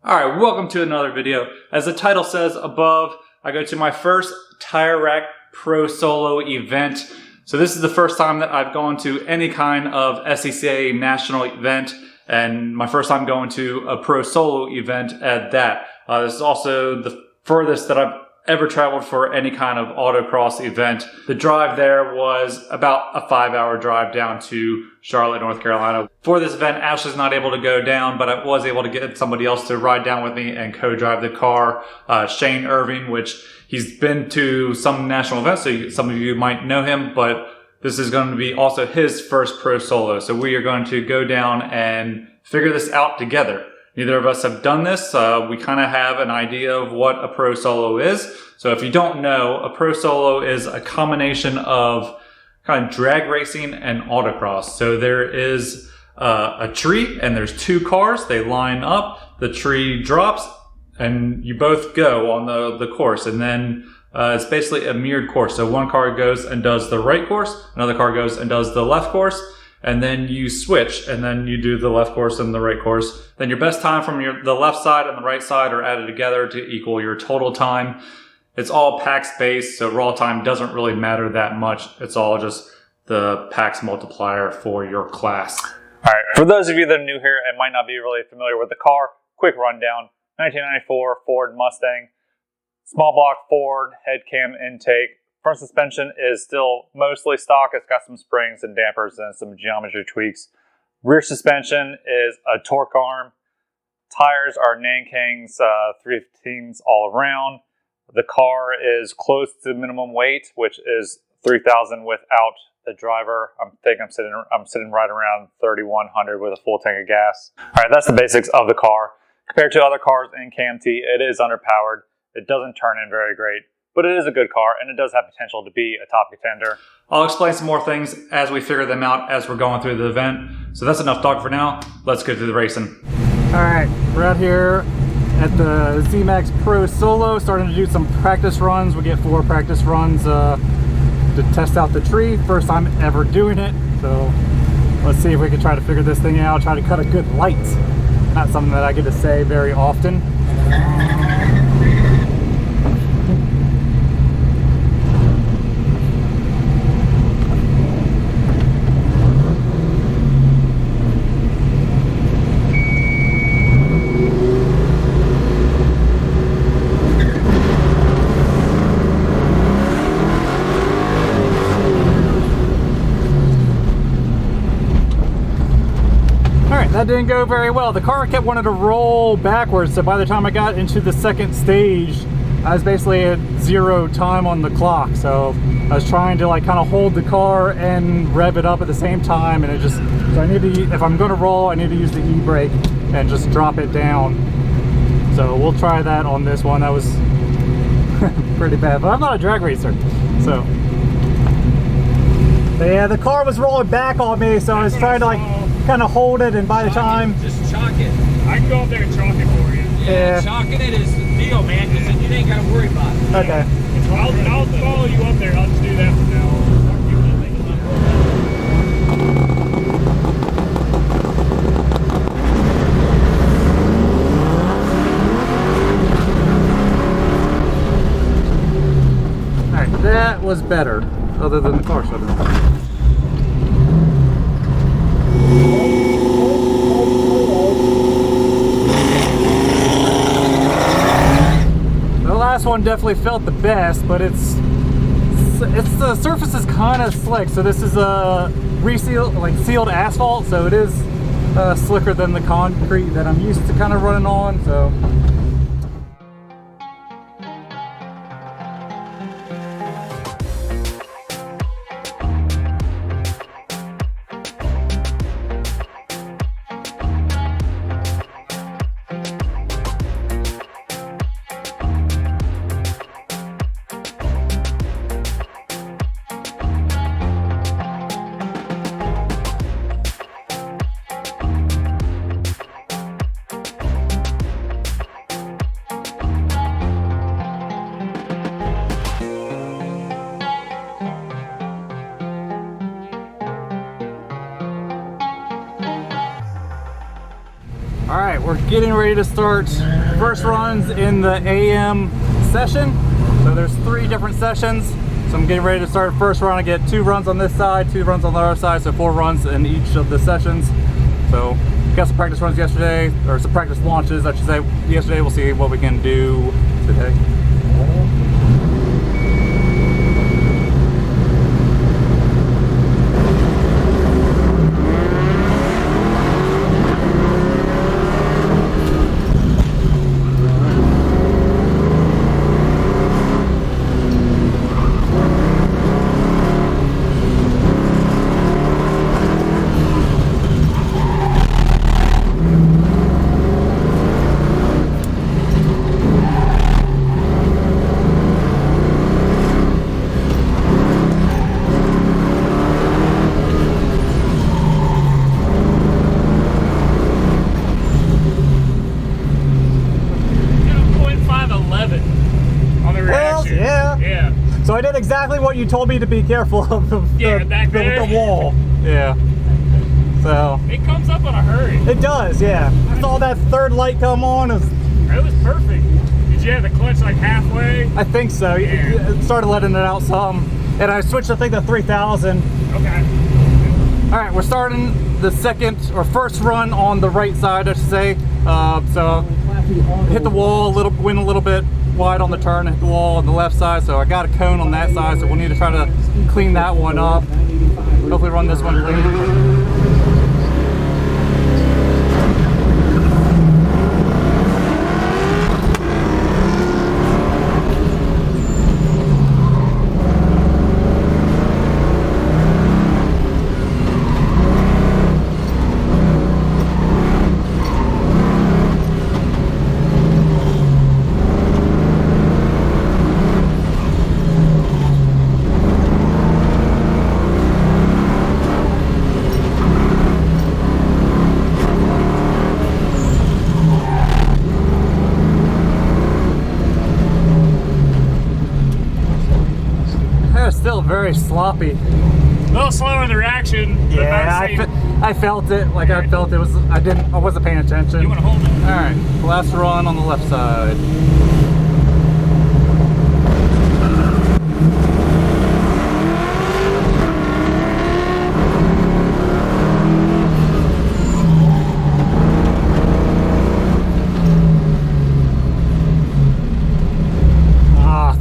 Alright, welcome to another video. As the title says above, I go to my first Tire Rack ProSolo event. So this is the first time that I've gone to any kind of SCCA national event, and my first time going to a ProSolo event at that. This is also the furthest that I've ever traveled for any kind of autocross event. The drive there was about a 5-hour drive down to Charlotte, North Carolina. For this event, Ashley's not able to go down, but I was able to get somebody else to ride down with me and co-drive the car, Shane Irving, which he's been to some national events, so some of you might know him, but this is going to be also his first ProSolo. So we are going to go down and figure this out together. Neither of us have done this. We kind of have an idea of what a ProSolo is. So if you don't know, a ProSolo is a combination of kind of drag racing and autocross. So there is a tree and there's two cars. They line up, the tree drops, and you both go on the course. And then it's basically a mirrored course. So one car goes and does the right course, another car goes and does the left course. And then you switch, and then you do the left course and the right course. Then your best time from the left side and the right side are added together to equal your total time. It's all PAX based, so raw time doesn't really matter that much. It's all just the PAX multiplier for your class. All right, for those of you that are new here and might not be really familiar with the car, quick rundown. 1994 Ford Mustang, small block Ford, head cam intake. Front suspension is still mostly stock. It's got some springs and dampers and some geometry tweaks. Rear suspension is a torque arm. Tires are Nankang's 315s all around. The car is close to minimum weight, which is 3,000 without the driver. I think I'm sitting right around 3,100 with a full tank of gas. All right, that's the basics of the car. Compared to other cars in KMT, it is underpowered. It doesn't turn in very great. But it is a good car, and it does have potential to be a top contender. I'll explain some more things as we figure them out as we're going through the event. So that's enough talk for now. Let's get to the racing. All right, we're out here at the Z-Max ProSolo, starting to do some practice runs. We get 4 practice runs to test out the tree. First time ever doing it, so let's see if we can try to figure this thing out, try to cut a good light. Not something that I get to say very often. That didn't go very well. The car kept wanting to roll backwards, so by the time I got into the second stage, I was basically at 0 time on the clock. So I was trying to like kind of hold the car and rev it up at the same time, and it just, so I need to, if I'm going to roll, I need to use the e-brake and just drop it down. So we'll try that on this one. That was pretty bad, but I'm not a drag racer, so. But yeah, the car was rolling back on me, so I was trying to like kind of hold it, and by the time just chalk it. I can go up there and chalk it for you. Yeah, chalking it is the deal, man, because then you ain't got to worry about it. Okay. I'll follow you up there. I'll just do that from now on. Alright, that was better, other than the car shutting off. This one definitely felt the best, but it's the surface is kind of slick. So this is a sealed asphalt, so it is slicker than the concrete that I'm used to kind of running on. So. we're getting ready to start first runs in the AM session. So there's 3 different sessions. So I'm getting ready to start first run. I get 2 runs on this side, 2 runs on the other side, so 4 runs in each of the sessions. So got some practice runs yesterday, or some practice launches, I should say, yesterday. We'll see what we can do today. So I did exactly what you told me to be careful of the wall. Yeah. So it comes up in a hurry. It does, yeah. I saw that third light come on. It was perfect. Did you have the clutch like halfway? I think so. Yeah. It started letting it out some. And I switched, I think, to 3000. Okay. All right, we're starting the first run on the right side, I should say. So hit the wall went a little bit wide on the turn, hit the wall on the left side, so I got a cone on that side, so we'll need to try to clean that one up. Hopefully run this one clean. Still very sloppy. A little slower in the reaction. Yeah, I felt it. Like I felt it was. I wasn't paying attention. You want to hold it? All right, last run on the left side.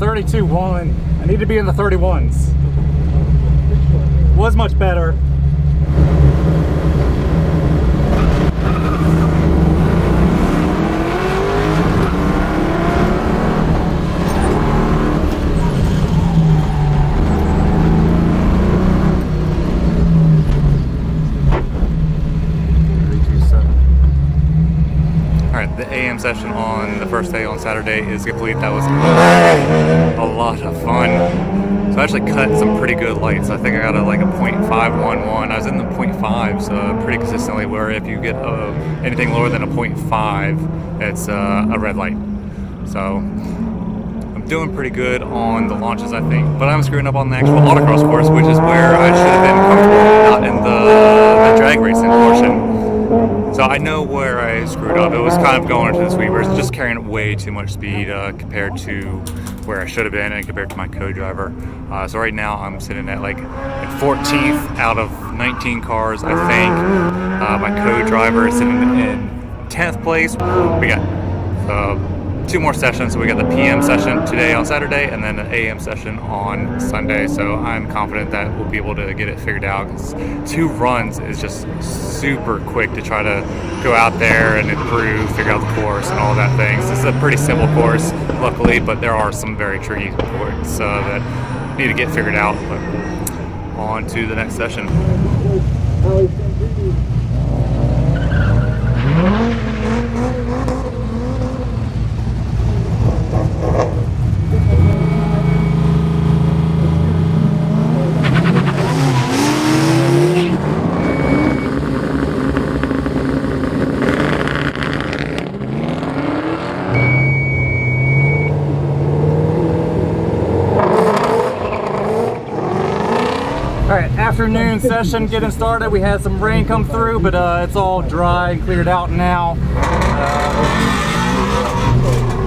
32.1. I need to be in the 31s. Was much better. The AM session on the first day on Saturday is complete. That was a lot of fun. So I actually cut some pretty good lights. I think I got a 0.511. I was in the 0.5s pretty consistently, where if you get anything lower than a 0.5, it's a red light. So I'm doing pretty good on the launches, I think. But I'm screwing up on the actual autocross course, which is where I should have been comfortable, not in the drag racing portion. So I know where I screwed up. It was kind of going into the sweep, where it's just carrying way too much speed compared to where I should have been and compared to my co-driver. So right now I'm sitting at 14th out of 19 cars, I think. My co-driver is sitting in 10th place. We got 2 more sessions. So we got the PM session today on Saturday and then the AM session on Sunday. So I'm confident that we'll be able to get it figured out, because 2 runs is just super quick to try to go out there and improve, figure out the course and all that things. This is a pretty simple course, luckily, but there are some very tricky points that need to get figured out. But on to the next session. afternoon session getting started. We had some rain come through, but it's all dry and cleared out now.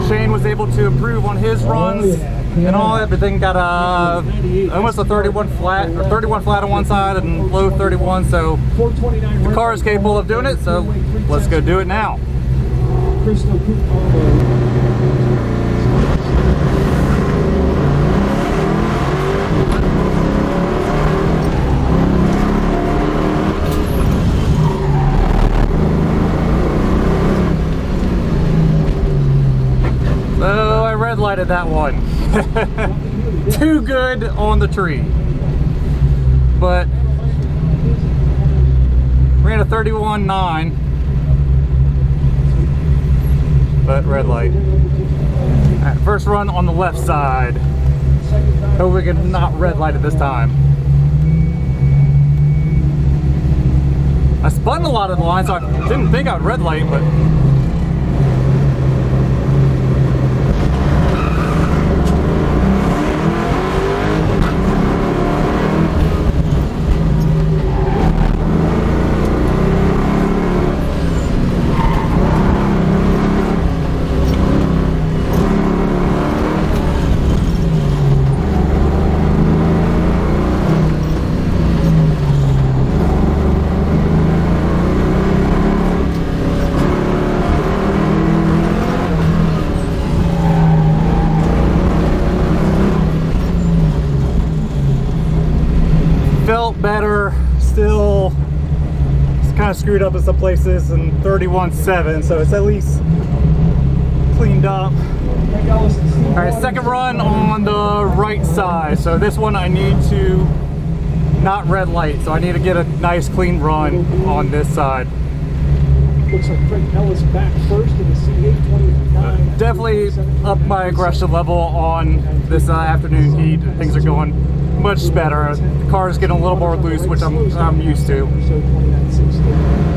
Shane was able to improve on his runs and all. Everything got almost a 31 flat, or 31 flat on one side and low 31, so the car is capable of doing it, so let's go do it now. So I red lighted that one. Too good on the tree. But ran a 31.9. But red light. Alright, first run on the left side. Hope we can not red light it this time. I spun a lot of the line, so I didn't think I'd red light, but felt better. Still kind of screwed up in some places, and 31.7, so it's at least cleaned up. All right, second run on the right side. So this one I need to not red light, so I need to get a nice clean run on this side. Looks like Frank Ellis back first in the C8 Definitely up my aggression level on this afternoon heat. Things are going much better. The car is getting a little more loose, which I'm used to. So 29.60.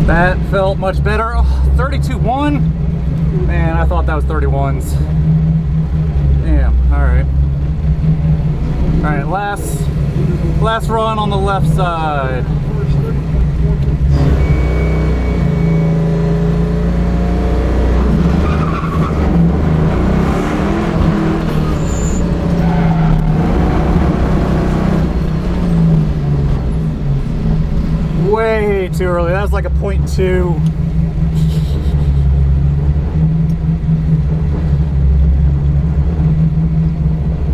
That felt much better. Oh, 32.1. Man, I thought that was 31s. Damn. All right. All right. Last run on the left side. Way too early. That was like a 0.2.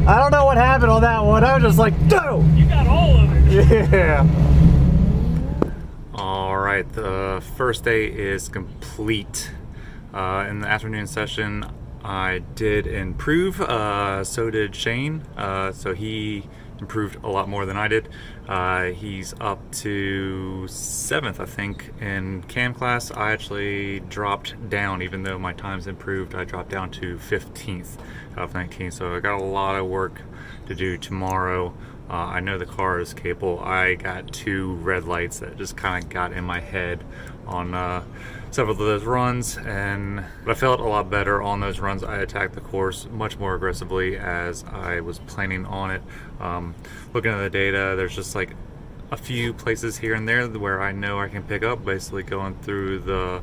I don't know what happened on that one. I was just like, no! You got all of it. Yeah. All right, the first day is complete. In the afternoon session, I did improve. So did Shane. So he improved a lot more than I did. He's up to 7th, I think, in cam class. I actually dropped down, even though my times improved. I dropped down to 15th out of 19, so I got a lot of work to do tomorrow. I know the car is capable. I got 2 red lights that just kind of got in my head on several of those runs, and I felt a lot better on those runs. I attacked the course much more aggressively as I was planning on it. Looking at the data, there's just like a few places here and there where I know I can pick up, basically going through the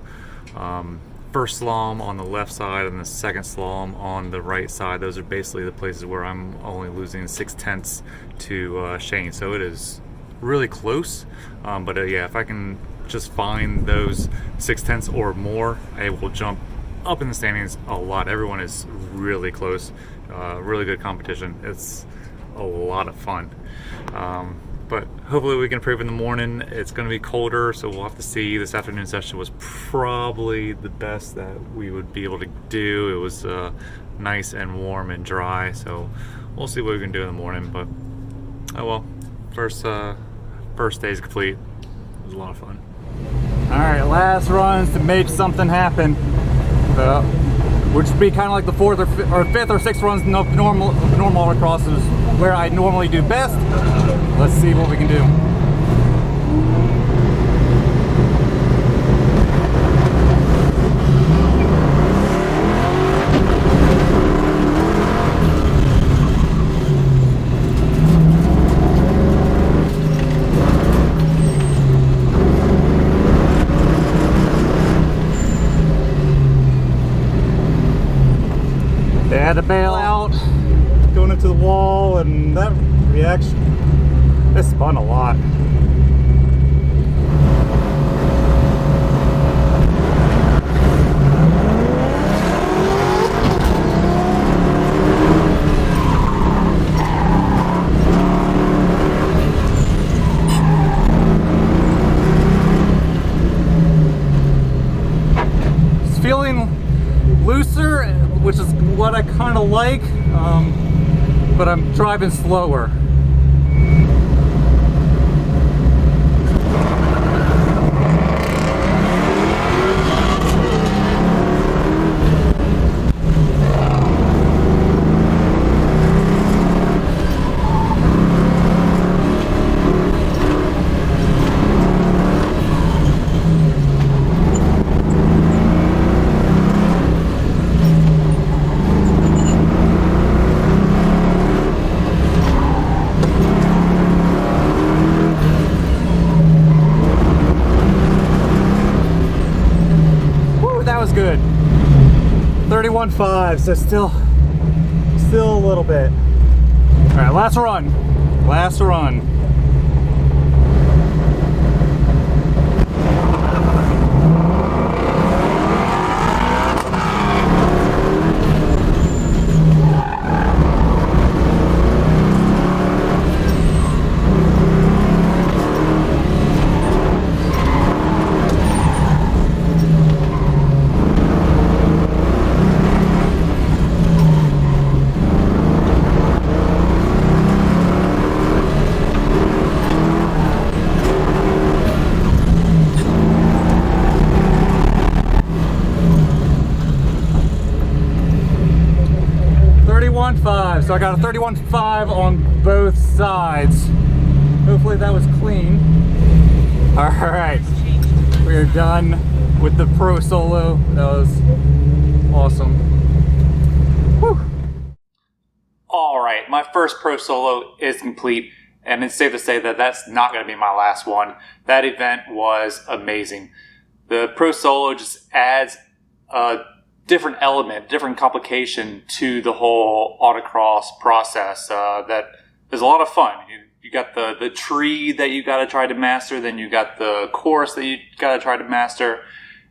first slalom on the left side and the second slalom on the right side. Those are basically the places where I'm only losing 0.6 to Shane, so it is really close. But yeah, if I can just find those 0.6 or more, I will jump up in the standings a lot. Everyone is really close, really good competition. It's a lot of fun. But Hopefully we can improve in the morning. It's going to be colder, so we'll have to see. This afternoon session was probably the best that we would be able to do. It was nice and warm and dry, so we'll see what we can do in the morning. But oh well, first day's complete. It was a lot of fun. All right, last runs to make something happen. Which would be kind of like the fourth or fifth or sixth runs. Normal autocross is where I normally do best. Let's see what we can do. They had to bail out, going into the wall, and that reaction, it spun a lot. It's feeling looser, which is what I kind of like, but I'm driving slower. Good. 31.5, so still a little bit. All right, last run. So I got a 31.5 on both sides. Hopefully that was clean. All right, we're done with the ProSolo. That was awesome. Whew. All right, my first ProSolo is complete, and it's safe to say that that's not going to be my last one. That event was amazing. The ProSolo just adds a different element, different complication to the whole autocross process that is a lot of fun. You got the tree that you got to try to master, then you got the course that you got to try to master,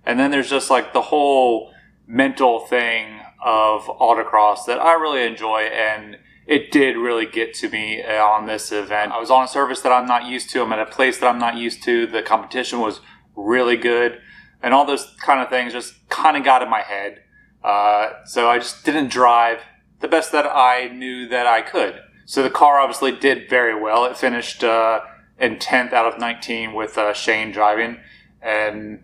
and then there's just like the whole mental thing of autocross that I really enjoy, and it did really get to me on this event. I was on a surface that I'm not used to. I'm at a place that I'm not used to. The competition was really good, and all those kind of things just kind of got in my head. So I just didn't drive the best that I knew that I could. So the car obviously did very well. It finished in 10th out of 19 with Shane driving, and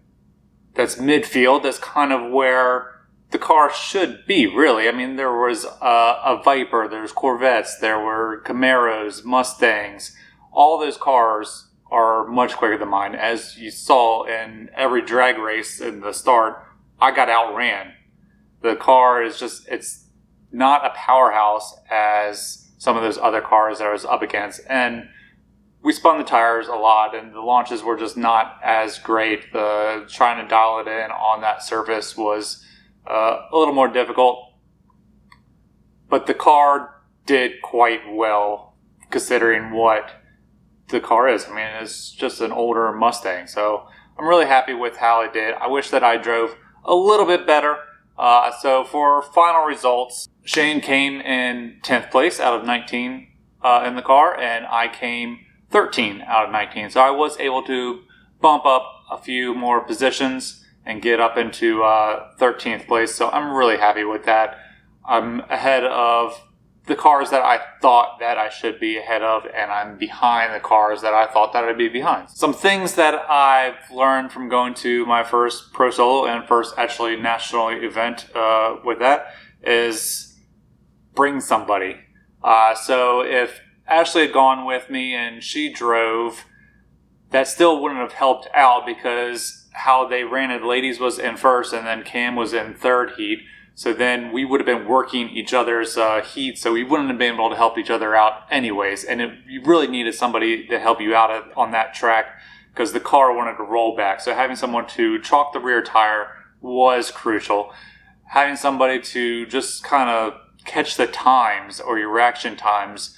that's midfield. That's kind of where the car should be, really. I mean, there was a Viper, there was Corvettes, there were Camaros, Mustangs. All those cars are much quicker than mine. As you saw in every drag race in the start, I got outran. The car is just, it's not a powerhouse as some of those other cars that I was up against. And we spun the tires a lot, and the launches were just not as great. Trying to dial it in on that surface was a little more difficult. But the car did quite well considering what the car is. I mean, it's just an older Mustang. So I'm really happy with how it did. I wish that I drove a little bit better. So for final results, Shane came in 10th place out of 19 in the car, and I came 13 out of 19. So I was able to bump up a few more positions and get up into 13th place. So I'm really happy with that. I'm ahead of the cars that I thought that I should be ahead of, and I'm behind the cars that I thought that I'd be behind. Some things that I've learned from going to my first Pro Solo and first actually national event with that is bring somebody. So if Ashley had gone with me and she drove, that still wouldn't have helped out, because how they ran it, ladies was in first and then Cam was in third heat. So then we would have been working each other's heat, so we wouldn't have been able to help each other out anyways. And you really needed somebody to help you out on that track, because the car wanted to roll back. So having someone to chalk the rear tire was crucial. Having somebody to just kind of catch the times or your reaction times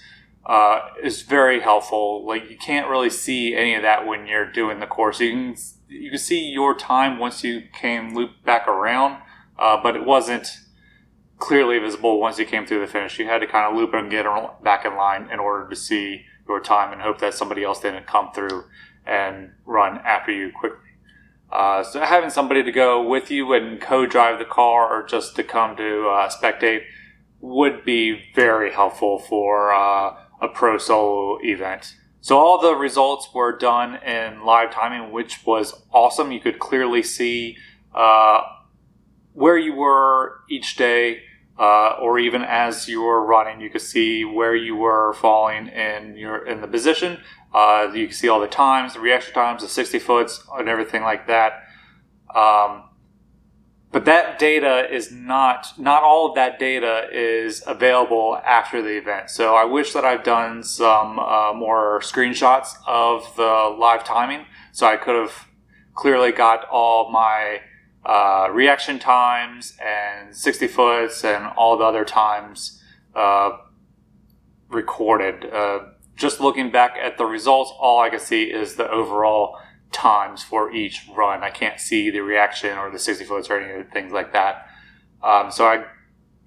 is very helpful. Like, you can't really see any of that when you're doing the course. You can see your time once you came loop back around. But it wasn't clearly visible once you came through the finish. You had to kind of loop and get back in line in order to see your time and hope that somebody else didn't come through and run after you quickly. So having somebody to go with you and co-drive the car, or just to come to spectate, would be very helpful for a Pro Solo event. So all the results were done in live timing, which was awesome. You could clearly see where you were each day, or even as you were running, you could see where you were falling in the position. You can see all the times, the reaction times, the 60 foots, and everything like that. But that data is not all of that data is available after the event. So I wish that I've done some more screenshots of the live timing, so I could have clearly got all my reaction times and 60 foots and all the other times recorded. Just looking back at the results, all I can see is the overall times for each run. I can't see the reaction or the 60 foots or any things like that. So I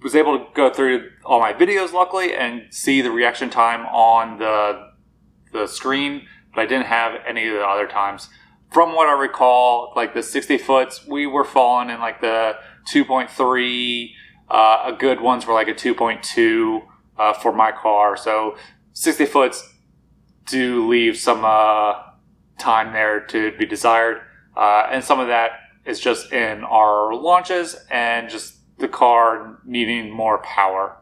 was able to go through all my videos, luckily, and see the reaction time on the screen, but I didn't have any of the other times. From what I recall, like the 60 foots, we were falling in like the 2.3. A good ones were like a 2.2 for my car. So 60 foots do leave some time there to be desired. And some of that is just in our launches and just the car needing more power.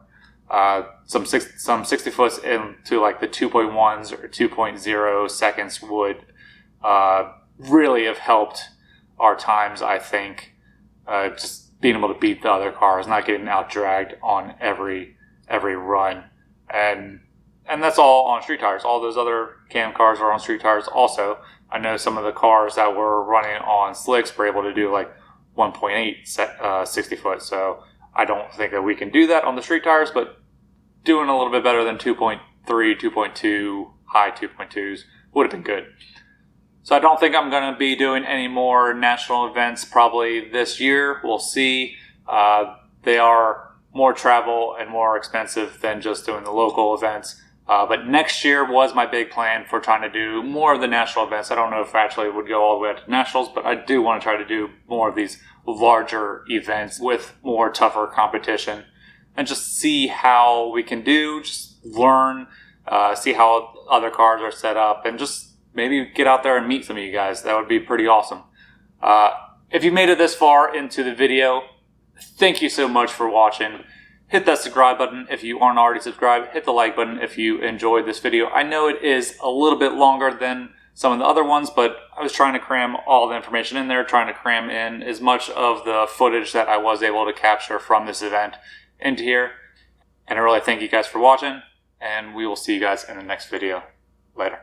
Some 60 foots into like the 2.1s or 2.0 seconds would really have helped our times, I think. Just being able to beat the other cars, not getting out dragged on every run. And that's all on street tires. All those other Cam cars are on street tires also. I know some of the cars that were running on slicks were able to do like 1.8 60 foot. So I don't think that we can do that on the street tires, but doing a little bit better than 2.3, 2.2, high 2.2s would have been good. So I don't think I'm going to be doing any more national events probably this year. We'll see. They are more travel and more expensive than just doing the local events. But next year was my big plan for trying to do more of the national events. I don't know if I actually would go all the way up to nationals, but I do want to try to do more of these larger events with more tougher competition and just see how we can do, just learn, see how other cars are set up, and just maybe get out there and meet some of you guys. That would be pretty awesome. If you made it this far into the video, thank you so much for watching. Hit that subscribe button if you aren't already subscribed. Hit the like button if you enjoyed this video. I know it is a little bit longer than some of the other ones, but I was trying to cram all the information in there, trying to cram in as much of the footage that I was able to capture from this event into here. And I really thank you guys for watching, and we will see you guys in the next video. Later.